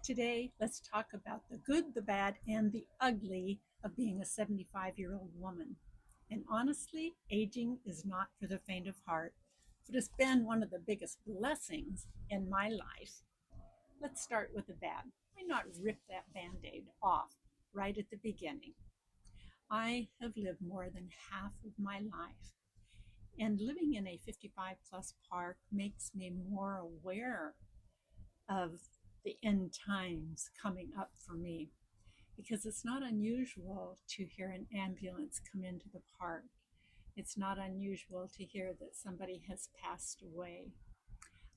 Today, let's talk about the good, the bad, and the ugly of being a 75-year-old woman. And honestly, aging is not for the faint of heart, but it's been one of the biggest blessings in my life. Let's start with the bad. Why not rip that band aid off right at the beginning? I have lived more than half of my life, and living in a 55 plus park makes me more aware of the end times coming up for me, because it's not unusual to hear an ambulance come into the park. It's not unusual to hear that somebody has passed away.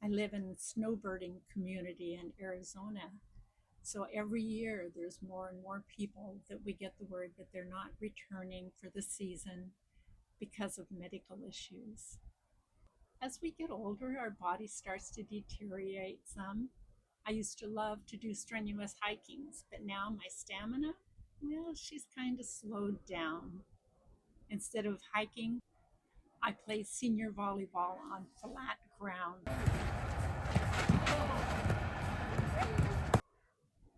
I live in a snowbirding community in Arizona. So every year there's more and more people that we get the word that they're not returning for the season because of medical issues. As we get older, our body starts to deteriorate some. I used to love to do strenuous hikings, but now my stamina, well, she's kind of slowed down. Instead of hiking, I play senior volleyball on flat ground.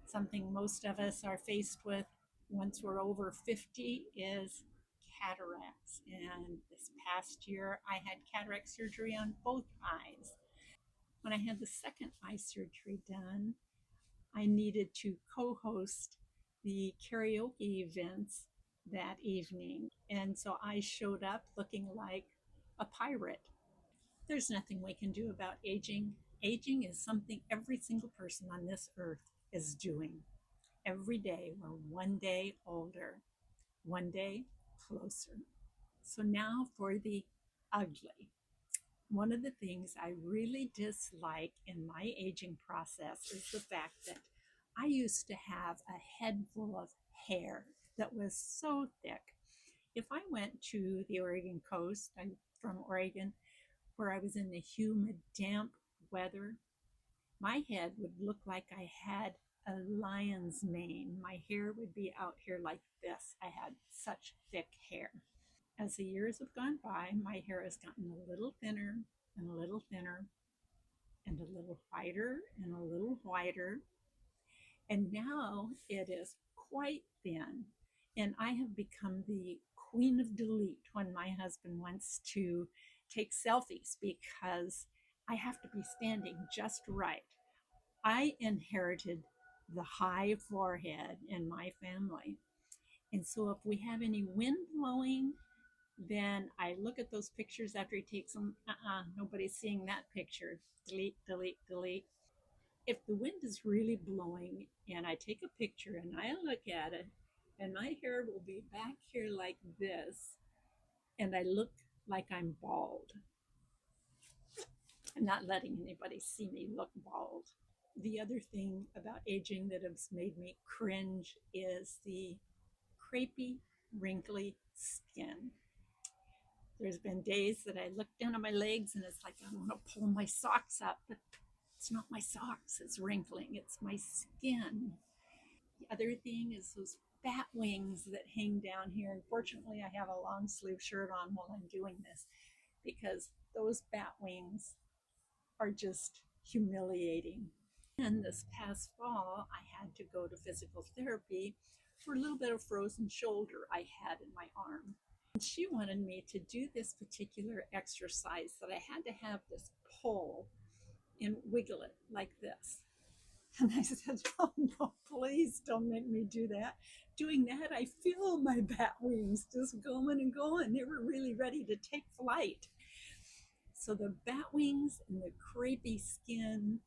Something most of us are faced with once we're over 50 is cataracts. And this past year, I had cataract surgery on both eyes. When I had the second eye surgery done, I needed to co host the karaoke events that evening. And so I showed up looking like a pirate. There's nothing we can do about aging. Aging is something every single person on this earth is doing. Every day, we're one day older, one day closer. So now for the ugly. One of the things I really dislike in my aging process is the fact that I used to have a head full of hair that was so thick. If I went to the Oregon coast, I'm from Oregon, where I was in the humid, damp weather, my head would look like I had a lion's mane. My hair would be out here like this. I had such thick hair. As the years have gone by, my hair has gotten a little thinner and a little thinner and a little whiter and a little whiter. And now it is quite thin. And I have become the queen of delete when my husband wants to take selfies because I have to be standing just right. I inherited the high forehead in my family. And so if we have any wind blowing, then I look at those pictures after he takes them. Nobody's seeing that picture. Delete, delete, delete. If the wind is really blowing and I take a picture and I look at it, and my hair will be back here like this, and I look like I'm bald. I'm not letting anybody see me look bald. The other thing about aging that has made me cringe is the crepey, wrinkly skin. There's been days that I look down at my legs and it's like I want to pull my socks up, but it's not my socks, it's wrinkling, it's my skin. The other thing is those bat wings that hang down here. Unfortunately, I have a long sleeve shirt on while I'm doing this because those bat wings are just humiliating. And this past fall, I had to go to physical therapy for a little bit of frozen shoulder I had in my arm. And she wanted me to do this particular exercise that I had to have this pull and wiggle it like this. And I said, oh no, please don't make me do that. Doing that, I feel my bat wings just going and going. They were really ready to take flight. So the bat wings and the crepey skin,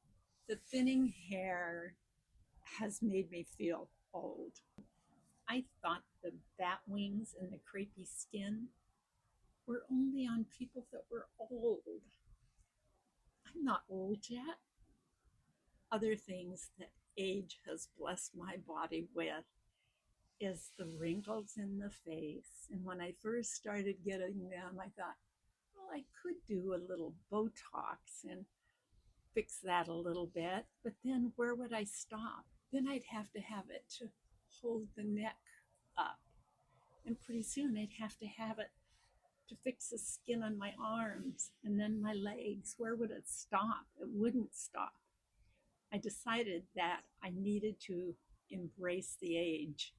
the thinning hair has made me feel old. I thought the bat wings and the crepey skin were only on people that were old. I'm not old yet. Other things that age has blessed my body with is the wrinkles in the face. And when I first started getting them, I thought, well, I could do a little Botox and fix that a little bit, but then where would I stop? Then I'd have to have it to hold the neck up. And pretty soon I'd have to have it to fix the skin on my arms and then my legs. Where would it stop? It wouldn't stop. I decided that I needed to embrace the age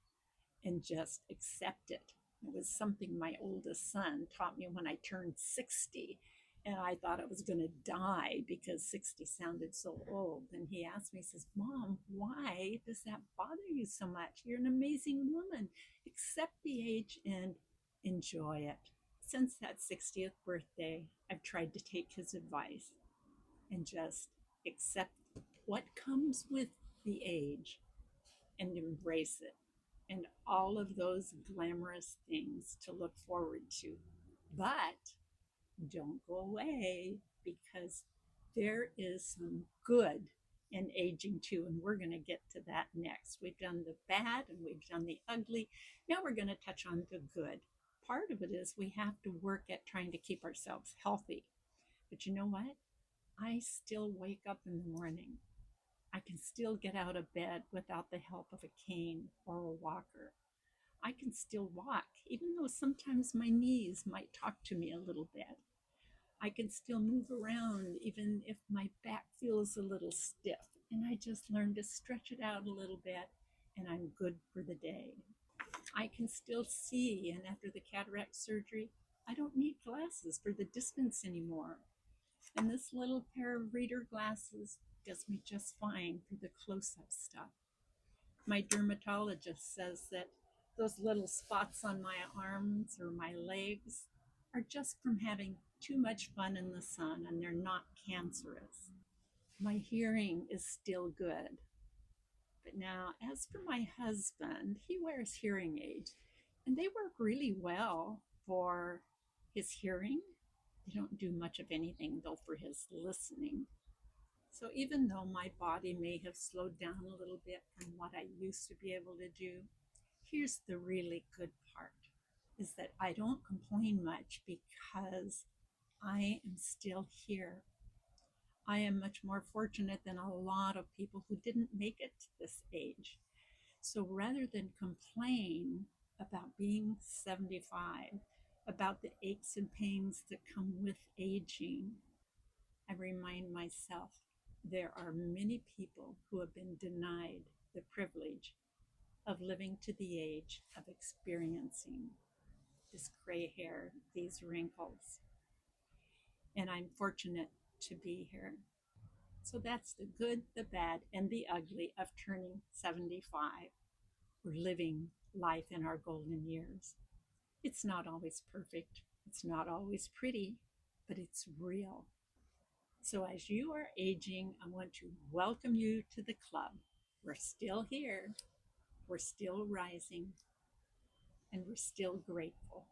and just accept it. It was something my oldest son taught me when I turned 60. And I thought I was going to die because 60 sounded so old. And he asked me, he says, Mom, why does that bother you so much? You're an amazing woman. Accept the age and enjoy it. Since that 60th birthday, I've tried to take his advice and just accept what comes with the age and embrace it, and all of those glamorous things to look forward to. But don't go away, because there is some good in aging too, and we're going to get to that next. We've done the bad and we've done the ugly. Now we're going to touch on the good. Part of it is we have to work at trying to keep ourselves healthy. But you know what? I still wake up in the morning. I can still get out of bed without the help of a cane or a walker. I can still walk, even though sometimes my knees might talk to me a little bit. I can still move around, even if my back feels a little stiff. And I just learn to stretch it out a little bit, and I'm good for the day. I can still see, and after the cataract surgery, I don't need glasses for the distance anymore. And this little pair of reader glasses does me just fine for the close up stuff. My dermatologist says that those little spots on my arms or my legs are just from having too much fun in the sun, and they're not cancerous. My hearing is still good. But now, as for my husband, he wears hearing aids, and they work really well for his hearing. They don't do much of anything, though, for his listening. So even though my body may have slowed down a little bit from what I used to be able to do, here's the really good part, is that I don't complain much because I am still here. I am much more fortunate than a lot of people who didn't make it to this age. So rather than complain about being 75, about the aches and pains that come with aging, I remind myself there are many people who have been denied the privilege of living to the age of experiencing this gray hair, these wrinkles. And I'm fortunate to be here. So that's the good, the bad, and the ugly of turning 75. We're living life in our golden years. It's not always perfect, it's not always pretty, but it's real. So as you are aging, I want to welcome you to the club. We're still here, we're still rising, and we're still grateful.